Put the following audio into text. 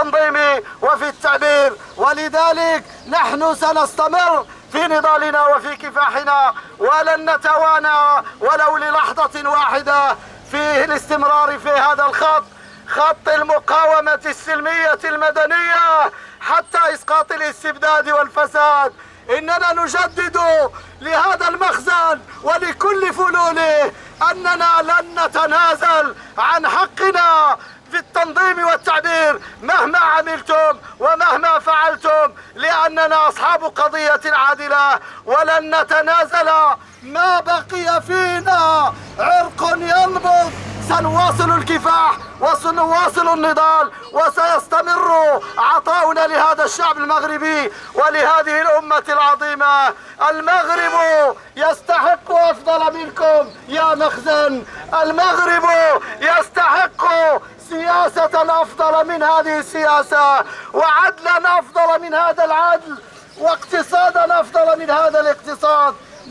التنظيم وفي التعبير. ولذلك نحن سنستمر في نضالنا وفي كفاحنا، ولن نتوانى ولو للحظة واحدة في الاستمرار في هذا الخط، خط المقاومة السلمية المدنية حتى إسقاط الاستبداد والفساد. إننا نجدد لهذا المخزن ولكل فلوله أننا لن نتنازل عن حقنا في التنظيم والتعبير مهما عملتم ومهما فعلتم، لأننا أصحاب قضية عادلة ولن نتنازل ما بقي فينا عرق ينبض. سنواصل الكفاح وسنواصل النضال، وسيستمر عطاؤنا لهذا الشعب المغربي ولهذه الأمة العظيمة. المغرب يستحق أفضل منكم يا مخزن، المغرب يستحق سياسة أفضل من هذه السياسة، وعدلا أفضل من هذا العدل، واقتصادا أفضل من هذا الاقتصاد.